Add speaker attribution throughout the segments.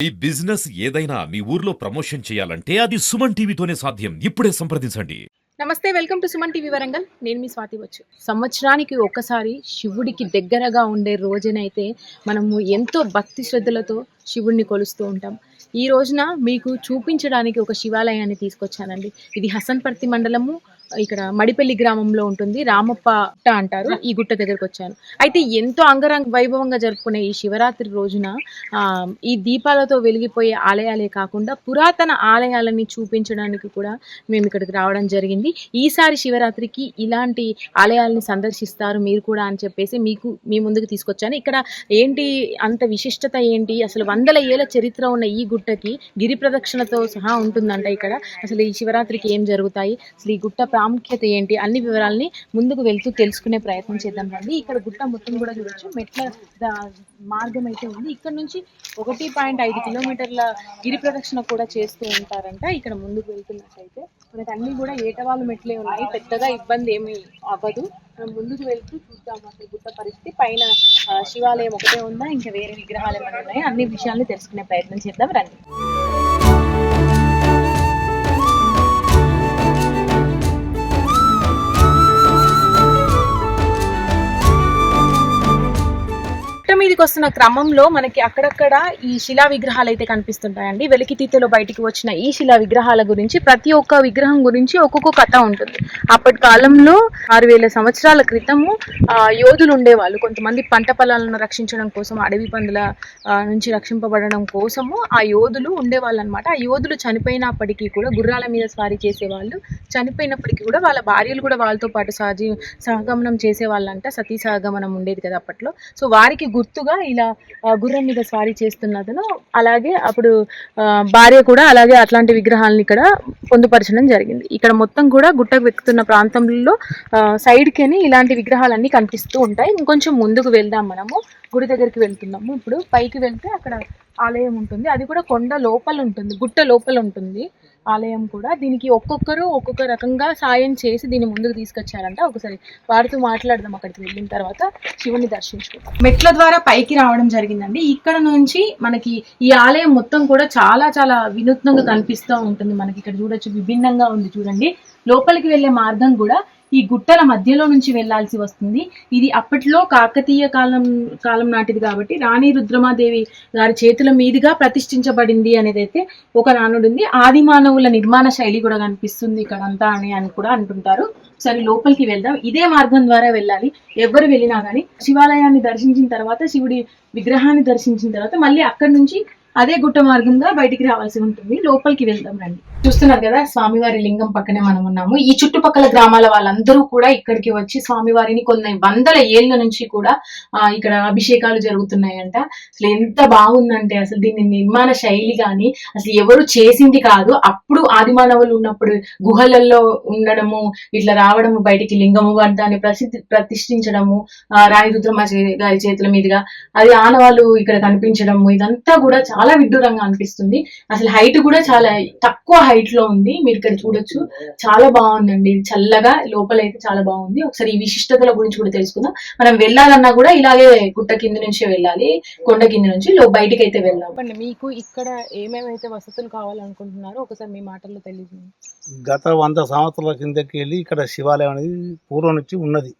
Speaker 1: ఈ బిజినెస్ ఏదైనా మీ ఊర్లో ప్రమోషన్ చేయాలంటే అది సుమన్ టీవీతోనే సాధ్యం. ఇప్పుడే సంప్రదించండి.
Speaker 2: నమస్తే, welcome to Suman TV Warangal. నేను మీ స్వాతి వచ్చు. సంవత్సరానికి ఒక్కసారి శివుడికి దగ్గరగా ఉండే రోజునైతే మనము ఎంతో భక్తి శ్రద్ధలతో శివుడిని కొలుస్తూ ఉంటాం. ఈ రోజున మీకు చూపించడానికి ఒక శివాలయాన్ని తీసుకొచ్చానండి. ఇది హసన్పర్తి మండలము, ఇక్కడ మడిపల్లి గ్రామంలో ఉంటుంది. రామప్ప అంటారు. ఈ గుట్ట దగ్గరకు వచ్చాను. అయితే ఎంతో అంగరంగ వైభవంగా జరుపుకునే ఈ శివరాత్రి రోజున ఈ దీపాలతో వెలిగిపోయే ఆలయాలే కాకుండా పురాతన ఆలయాలని చూపించడానికి కూడా మేము ఇక్కడికి రావడం జరిగింది. ఈసారి శివరాత్రికి ఇలాంటి ఆలయాలని సందర్శిస్తారు మీరు కూడా అని చెప్పేసి మీ ముందుకు తీసుకొచ్చాను. ఇక్కడ ఏంటి అంత విశిష్టత ఏంటి, అసలు వందల ఏళ్ళ చరిత్ర ఉన్న ఈ గుట్టకి గిరి ప్రదక్షిణతో సహా ఉంటుందంట. ఇక్కడ అసలు ఈ శివరాత్రికి ఏం జరుగుతాయి, అసలు ఈ గుట్ట ప్రాముఖ్యత ఏంటి, అన్ని వివరాలని ముందుకు వెళ్తూ తెలుసుకునే ప్రయత్నం చేద్దాం రండి. ఇక్కడ గుట్ట మొత్తం కూడా చూడొచ్చు. మెట్ల మార్గం అయితే ఉంది. ఇక్కడ నుంచి 1.5 కిలోమీటర్ల గిరి ప్రదక్షిణ కూడా చేస్తూ ఉంటారంట. ఇక్కడ ముందుకు వెళ్తున్నట్టయితే మనకి అన్ని కూడా ఏటవాళ్ళు మెట్లే ఉన్నాయి. పెద్దగా ఇబ్బంది ఏమీ అవ్వదు. మనం ముందుకు వెళ్తూ చూద్దాం అసలు గుట్ట పరిస్థితి. పైన శివాలయం ఒకటే ఉందా, ఇంకా వేరే విగ్రహాలు ఏమైనా ఉన్నాయి, అన్ని విషయాలను తెలుసుకునే ప్రయత్నం చేద్దాం రండి. మీదకి వస్తున్న క్రమంలో మనకి అక్కడక్కడ ఈ శిలా విగ్రహాలు అయితే కనిపిస్తుంటాయండి. వెలికితీతలో బయటికి వచ్చిన ఈ శిలా విగ్రహాల గురించి, ప్రతి ఒక్క విగ్రహం గురించి ఒక్కొక్క కథ ఉంటుంది. అప్పటి కాలంలో 6000 సంవత్సరాల క్రితము యోధులు ఉండేవాళ్ళు. కొంతమంది పంట పొలాలను రక్షించడం కోసం, అడవి పందుల నుంచి రక్షింపబడడం కోసము ఆ యోధులు ఉండేవాళ్ళు అనమాట. ఆ యోధులు చనిపోయినప్పటికీ కూడా గుర్రాల మీద స్వారీ చేసేవాళ్ళు. చనిపోయినప్పటికీ కూడా వాళ్ళ భార్యలు కూడా వాళ్ళతో పాటు సహగమనం చేసేవాళ్ళంట. సతీ సహగమనం ఉండేది కదా అప్పట్లో. సో వారికి గుర్తుగా ఇలా గుర్రం మీద స్వారీ చేస్తున్నదను, అలాగే అప్పుడు భార్య కూడా అలాగే అట్లాంటి విగ్రహాలను ఇక్కడ పొందుపరచడం జరిగింది. ఇక్కడ మొత్తం కూడా గుట్టకు ఎక్కుతున్న ప్రాంతంలో సైడ్కి ఇలాంటి విగ్రహాలన్నీ కనిపిస్తూ ఉంటాయి. ఇంకొంచెం ముందుకు వెళ్దాం. మనము గుడి దగ్గరికి వెళ్తున్నాము. ఇప్పుడు పైకి వెళ్తే అక్కడ ఆలయం ఉంటుంది. అది కూడా కొండ లోపల ఉంటుంది, గుట్ట లోపల ఉంటుంది ఆలయం కూడా. దీనికి ఒక్కొక్కరు ఒక్కొక్క రకంగా సాయం చేసి దీన్ని ముందుకు తీసుకొచ్చారంట. ఒకసారి వారితో మాట్లాడదాం. అక్కడికి వెళ్ళిన తర్వాత శివుని దర్శించుకుంటాం. మెట్ల ద్వారా పైకి రావడం జరిగిందండి. ఇక్కడ నుంచి మనకి ఈ ఆలయం మొత్తం కూడా చాలా చాలా వినూత్నంగా కనిపిస్తూ ఉంటుంది. మనకి ఇక్కడ చూడొచ్చు, విభిన్నంగా ఉంది చూడండి. లోపలికి వెళ్లే మార్గం కూడా ఈ గుట్టల మధ్యలో నుంచి వెళ్లాల్సి వస్తుంది. ఇది అప్పట్లో కాకతీయ కాలం నాటిది కాబట్టి రాణి రుద్రమాదేవి గారి చేతుల మీదుగా ప్రతిష్ఠించబడింది అనేది అయితే ఒక నానుడుంది. ఆది మానవుల నిర్మాణ శైలి కూడా కనిపిస్తుంది ఇక్కడంతా అని కూడా అంటుంటారు. సరే లోపలికి వెళ్దాం. ఇదే మార్గం ద్వారా వెళ్ళాలి ఎవరు వెళ్ళినా కానీ. శివాలయాన్ని దర్శించిన తర్వాత, శివుడి విగ్రహాన్ని దర్శించిన తర్వాత మళ్ళీ అక్కడి నుంచి అదే గుట్ట మార్గంగా బయటికి రావాల్సి ఉంటుంది. లోపలికి వెళ్దాం రండి. చూస్తున్నారు కదా, స్వామివారి లింగం పక్కనే మనం ఉన్నాము. ఈ చుట్టుపక్కల గ్రామాల వాళ్ళందరూ కూడా ఇక్కడికి వచ్చి స్వామివారిని కొన్ని వందల ఏళ్ల నుంచి కూడా ఇక్కడ అభిషేకాలు జరుగుతున్నాయంట. అసలు ఎంత బాగుందంటే, అసలు దీని నిర్మాణ శైలి గాని అసలు ఎవరు చేసింది కాదు. అప్పుడు ఆదిమానవులు ఉన్నప్పుడు గుహలలో ఉండడము, ఇట్లా రావడము బయటికి లింగము, దాన్ని ప్రతిష్ఠించడము రాణి రుద్రమ గారి చేతుల మీదుగా, అది ఆనవాళ్ళు ఇక్కడ కనిపించడము, ఇదంతా కూడా చాలా విడ్డూరంగా అనిపిస్తుంది. అసలు హైట్ కూడా చాలా తక్కువ హైట్ లో ఉంది. మీరు ఇక్కడ చూడొచ్చు, చాలా బాగుందండి. చల్లగా లోపలైతే చాలా బాగుంది. ఒకసారి ఈ విశిష్టతల గురించి కూడా తెలుసుకుందాం. మనం వెళ్ళాలన్నా కూడా ఇలాగే గుట్ట కింద నుంచే వెళ్ళాలి, కొండ కింద నుంచి బయటికి అయితే వెళ్ళాం. మీకు ఇక్కడ ఏమేమైతే వసతులు కావాలనుకుంటున్నారో ఒకసారి మీ మాటల్లో తెలియదు.
Speaker 3: గత 100 సంవత్సరాల కిందకి వెళ్ళి ఇక్కడ శివాలయం అనేది పూర్వం నుంచి ఉన్నది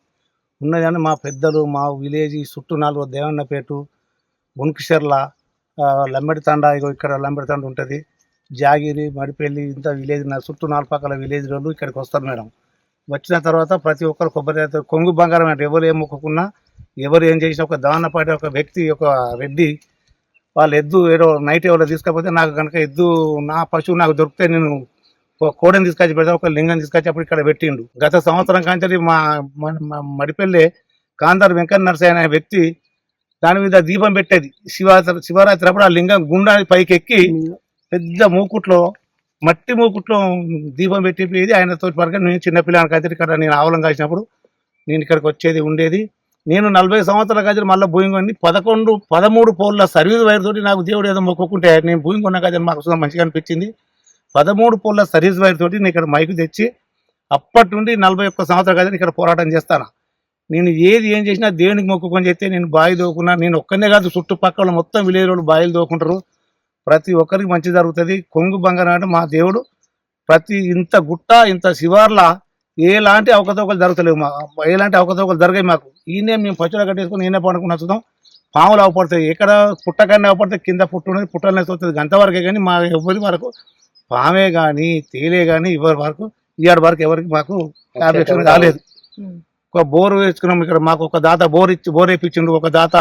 Speaker 3: అని మా పెద్దలు, మా విలేజ్ చుట్టూ 4 దేవన్నపేట, బున్కిషర్ల, లంబడి తండ, ఇక్కడ లంబడి తండ ఉంటుంది, జాగిరి, మడిపల్లి, ఇంత విలేజ్ చుట్టూ 4 పక్కల విలేజ్ వాళ్ళు ఇక్కడికి వస్తారు మేడం. వచ్చిన తర్వాత ప్రతి ఒక్కరు కొబ్బరి కొంగు బంగారం అంటే ఎవరు ఏం మొక్కుకున్నా, ఎవరు ఏం చేసినా, ఒక దావన్నపాటి ఒక వ్యక్తి, ఒక రెడ్డి, వాళ్ళ ఎద్దు ఏదో నైట్ ఎవరో తీసుకపోతే, నాకు కనుక ఎద్దు నా పశువు నాకు దొరికితే నేను ఒక కోడని తీసుకొచ్చి పెడతా, ఒక లింగం తీసుకొచ్చి అప్పుడు ఇక్కడ పెట్టిండు. గత సంవత్సరం కాంచి మా మడిపల్లి కాందార్ వెంకట నరసయ్య అనే వ్యక్తి దాని మీద దీపం పెట్టేది. శివరాత్రి అప్పుడు ఆ లింగం గుండా పైకి ఎక్కి పెద్ద మూకుట్లో, మట్టి మూకుట్లో దీపం పెట్టేది. ఆయనతో పరగా నేను చిన్నపిల్లని కాదు, ఇక్కడ నేను ఆవలం కాసినప్పుడు నేను ఇక్కడికి వచ్చేది ఉండేది. నేను 40 సంవత్సరాల కాదు మళ్ళీ భూమి కొని 13 పోల్ల సర్వీస్ వైర్ తోటి నాకు దేవుడు ఏదో మొక్కుకుంటే నేను భూమి కొన్న కాదు మాకు మంచిగా అనిపించింది. 13 పోల్ల సర్వీస్ వైర్ తోటి నేను ఇక్కడ మైకు తెచ్చి అప్పటి నుండి 41 సంవత్సరాల కాదు ఇక్కడ పోరాటం చేస్తాను. నేను ఏం చేసినా దేవునికి మొక్కుకొని చెప్తే, నేను బావి దోకున్నా, నేను ఒక్కనే కాదు చుట్టుపక్కల మొత్తం విలేజ్ వాళ్ళు బావిలు దోకుంటారు. ప్రతి ఒక్కరికి మంచి జరుగుతుంది. కొంగు బంగారం అంటే మా దేవుడు ప్రతి ఇంత గుట్ట ఇంత శివార్ల ఎలాంటి అవకతవకలు జరుగుతలేవు. ఎలాంటి అవకతవకలు జరిగాయి మాకు. ఈయనే మేము పచ్చడి కట్టేసుకుని ఈయనే పండుకుని వచ్చుదాం. పాములు అవపడతాయి, ఎక్కడ పుట్టకన్నా అవపడితే కింద పుట్టు ఉన్నది, పుట్టలనే వస్తుంది అంతవరకే. కానీ మా ఎవరి వరకు పామే కానీ తేలే కానీ ఎవరి వరకు ఇవాడి వరకు ఎవరికి మాకు అభ్యక్షణ రాలేదు. ఒక బోర్ వేసుకున్నాం ఇక్కడ. మాకు ఒక దాత బోర్ వేయించిండు, ఒక దాత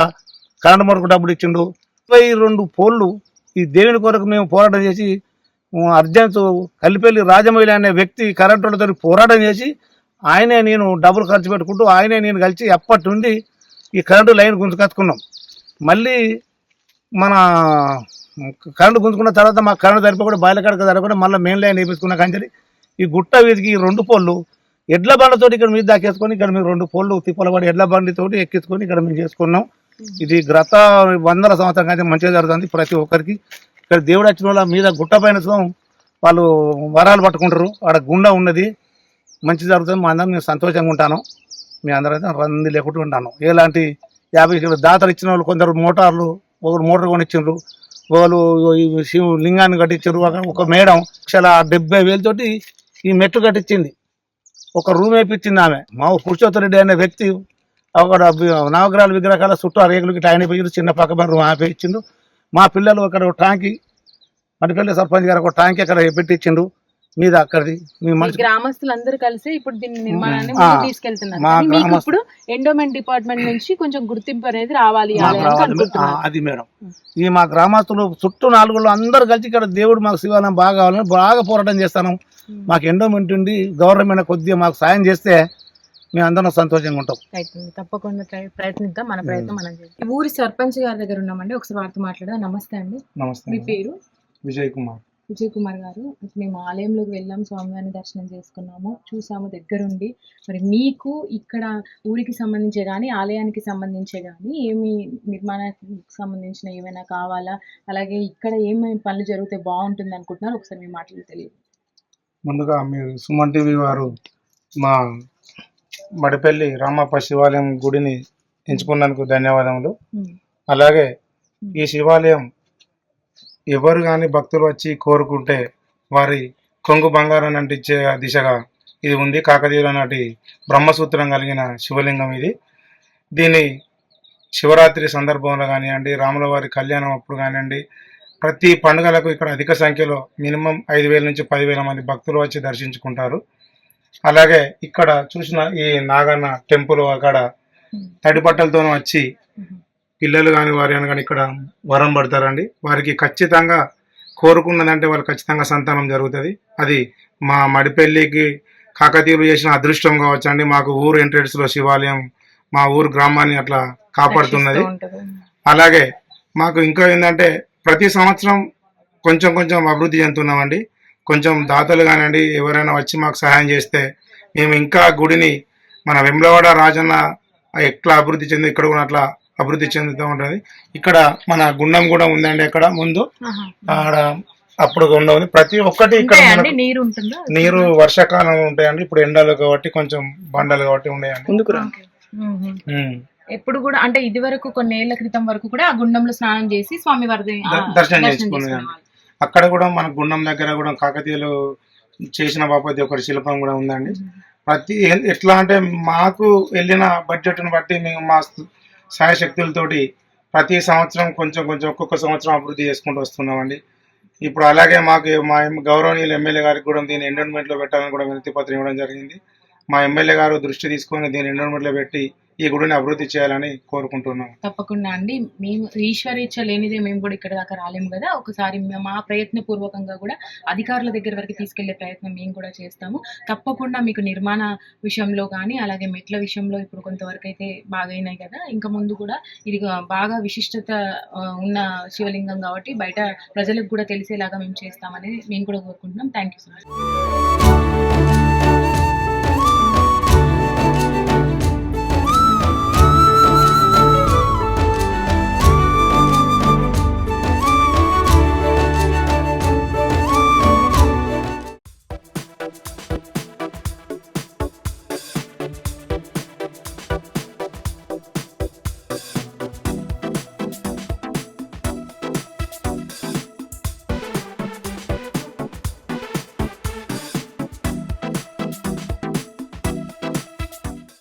Speaker 3: కరెంటు మొరకు డబ్బులు ఇచ్చిండు. 22 పోళ్ళు ఈ దేవుని కొరకు మేము పోరాటం చేసి అర్జెంట్ కలిపెల్లి రాజమౌళి అనే వ్యక్తి కరెంటు వాళ్ళతో పోరాటం చేసి ఆయనే నేను డబ్బులు ఖర్చు పెట్టుకుంటూ ఆయనే నేను కలిసి అప్పటి నుండి ఈ కరెంటు లైన్ గుంజుకత్తుకున్నాం. మళ్ళీ మన కరెంటు గుంజుకున్న తర్వాత మాకు కరెంటు సరిపోకుండా బాయిల కడక సరిపోకుండా మళ్ళీ మెయిన్ లైన్ వేపించుకున్న కంచెని ఈ గుట్ట వీధికి 2 పోళ్ళు ఎడ్ల బండతోటి ఇక్కడ మీద దాకేసుకొని ఇక్కడ మేము 2 పోళ్ళు తిప్పల పడి ఎడ్ల బండితోటి ఎక్కించుకొని ఇక్కడ మేము చేసుకున్నాం. ఇది గత 100 సంవత్సరం అయితే మంచిగా జరుగుతుంది ప్రతి ఒక్కరికి. ఇక్కడ దేవుడు వచ్చిన వాళ్ళ మీద గుట్ట పైన వాళ్ళు వరాలు పట్టుకుంటారు. ఆడ గుండా ఉన్నది, మంచి జరుగుతుంది. మా అందరం మేము సంతోషంగా ఉంటాను. మీ అందరైతే రంది లేకుండా ఉంటాను. ఎలాంటి 50 దాతలు ఇచ్చిన వాళ్ళు కొందరు మోటార్లు, ఒకరు మోటార్ కొనిచ్చిండ్రు, వాళ్ళు శివ లింగాన్ని కట్టించారు. ఒక మేడం 1,70,000 తోటి ఈ మెట్లు కట్టించింది, ఒక రూమ్ వేయించింది ఆమె. మా పురుషోత్తరెడ్డి అనే వ్యక్తి ఒక నవగ్రహాల విగ్రహాల చుట్టూ రేగులకి ఆయన పోయిండు, చిన్న పక్క రూమ్ ఆమె ఇచ్చిండు. మా పిల్లలు అక్కడ ఒక ట్యాంకి, మడిపల్లి సర్పంచ్ గారు ఒక ట్యాంకి అక్కడ పెట్టించిండు మీద అక్కడిది. మీ
Speaker 2: గ్రామస్తులందరూ కలిసి ఇప్పుడు దీని నిర్మాణాన్ని ముందుకు తీసుకెళ్తున్నారు. మీకు ఇప్పుడు ఎండోమెంట్ డిపార్ట్మెంట్ నుంచి కొంచెం గుర్తింపు అనేది రావాలి.
Speaker 3: అది మేడం, ఈ మా గ్రామస్తులు చుట్టూ 4 అందరు కలిసి ఇక్కడ దేవుడు మాకు శివాలయం బాగా కావాలని బాగా పోరాటం చేస్తాను. మాకు ఎండోమెంట్ ఉండి గవర్నమెంట్ కొద్దిగా మాకు సాయం చేస్తే మేము అందరం సంతోషంగా ఉంటాం.
Speaker 2: తప్పకుండా ప్రయత్నిద్దాం, మన ప్రయత్నం మనం చేద్దాం. ఊరి సర్పంచ్ గారి దగ్గర ఉన్నామండి, ఒకసారి వారితో మాట్లాడదాం. నమస్తే అండి.
Speaker 3: నమస్తే.
Speaker 2: మీ పేరు?
Speaker 3: విజయ్ కుమార్.
Speaker 2: విజయ్ కుమార్ గారు, మేము ఆలయంలోకి వెళ్ళాం, స్వామివారిని దర్శనం చేసుకున్నాము, చూసాము దగ్గరుండి. మరి మీకు ఇక్కడ ఊరికి సంబంధించే కానీ ఆలయానికి సంబంధించే కానీ ఏమి నిర్మాణానికి సంబంధించిన ఏమైనా కావాలా, అలాగే ఇక్కడ ఏమేమి పనులు జరిగితే బాగుంటుంది అనుకుంటున్నారు, ఒకసారి మీ మాటలు తెలియదు.
Speaker 4: ముందుగా మీరు సుమన్ టీవీ వారు మా మడిపల్లి రామప్ప శివాలయం గుడిని ఎంచుకున్నందుకు ధన్యవాదములు. అలాగే ఈ శివాలయం ఎవరు కానీ భక్తులు వచ్చి కోరుకుంటే వారి కొంగు బంగారాన్ని అంటించే దిశగా ఇది ఉంది. కాకతీయుల నాటి బ్రహ్మసూత్రం కలిగిన శివలింగం ఇది. దీన్ని శివరాత్రి సందర్భంలో కానివ్వండి, రాముల వారి కళ్యాణం అప్పుడు కానివ్వండి, ప్రతి పండుగలకు ఇక్కడ అధిక సంఖ్యలో మినిమం 5,000 నుంచి 10,000 మంది భక్తులు వచ్చి దర్శించుకుంటారు. అలాగే ఇక్కడ చూసిన ఈ నాగన్న టెంపుల్ అక్కడ తడి బట్టలతో వచ్చి పిల్లలు కానీ వారి కానీ ఇక్కడ వరం పడతారండి. వారికి ఖచ్చితంగా కోరుకున్నదంటే వాళ్ళు ఖచ్చితంగా సంతానం జరుగుతుంది. అది మా మడిపల్లికి కాకతీయులు చేసిన అదృష్టం కావచ్చండి. మాకు ఊరు ఎంట్రెన్స్లో శివాలయం మా ఊరు గ్రామాన్ని అట్లా కాపాడుతున్నది. అలాగే మాకు ఇంకా ఏంటంటే ప్రతి సంవత్సరం కొంచెం కొంచెం అభివృద్ధి చెందుతున్నామండి. కొంచెం దాతలు కానివ్వండి ఎవరైనా వచ్చి మాకు సహాయం చేస్తే మేము ఇంకా గుడిని మన వెమ్లవాడ రాజన్న ఎట్లా అభివృద్ధి చెంది ఇక్కడ కూడా అట్లా అభివృద్ధి చెందుతూ ఉంటుంది. ఇక్కడ మన గుండం కూడా ఉందండి అక్కడ ముందు, ఆడ అప్పుడు ఉండవు ప్రతి ఒక్కటి ఇక్కడ నీరు వర్షాకాలం ఉంటాయండి. ఇప్పుడు ఎండలు కాబట్టి కొంచెం బండలు కాబట్టి ఉన్నాయండి.
Speaker 2: ఎప్పుడు కూడా అంటే ఇది వరకు కొన్ని ఏళ్ల క్రితం వరకు కూడా ఆ గుండంలో స్నానం చేసి స్వామి వారి
Speaker 4: దర్శనం చేసుకున్నాం. అక్కడ కూడా మన గుండం దగ్గర కూడా కాకతీయులు చేసిన బాపతి ఒకటి శిల్పం కూడా ఉందండి. ప్రతి ఎట్లా అంటే మాకు వెళ్ళిన బడ్జెట్ను బట్టి మేము మా సాయశక్తులతోటి ప్రతి సంవత్సరం కొంచెం కొంచెం ఒక్కొక్క సంవత్సరం అభివృద్ధి చేసుకుంటూ వస్తున్నామండి. ఇప్పుడు అలాగే మాకు మా గౌరవనీయులు ఎమ్మెల్యే గారికి కూడా దీన్ని ఎండోమెంట్లో పెట్టాలని కూడా వినతి పత్రం ఇవ్వడం జరిగింది. మా ఎమ్మెల్యే గారు దృష్టి తీసుకొని దీన్ని ఎండోమెంట్లో పెట్టి ఈ గుడిని అభివృద్ధి చేయాలని కోరుకుంటున్నాం.
Speaker 2: తప్పకుండా అండి. మేము ఈశ్వరేచ్ఛ లేనిదే మేము కూడా ఇక్కడ దాకా రాలేము కదా. ఒకసారి మా ప్రయత్న పూర్వకంగా కూడా అధికారుల దగ్గర వరకు తీసుకెళ్లే ప్రయత్నం మేము కూడా చేస్తాము. తప్పకుండా మీకు నిర్మాణ విషయంలో కానీ అలాగే మెట్ల విషయంలో ఇప్పుడు కొంతవరకు అయితే బాగైనాయి కదా, ఇంకా ముందు కూడా ఇది బాగా విశిష్టత ఉన్న శివలింగం కాబట్టి బయట ప్రజలకు కూడా తెలిసేలాగా మేము చేస్తామని మేము కూడా కోరుకుంటున్నాం. Thank you so much.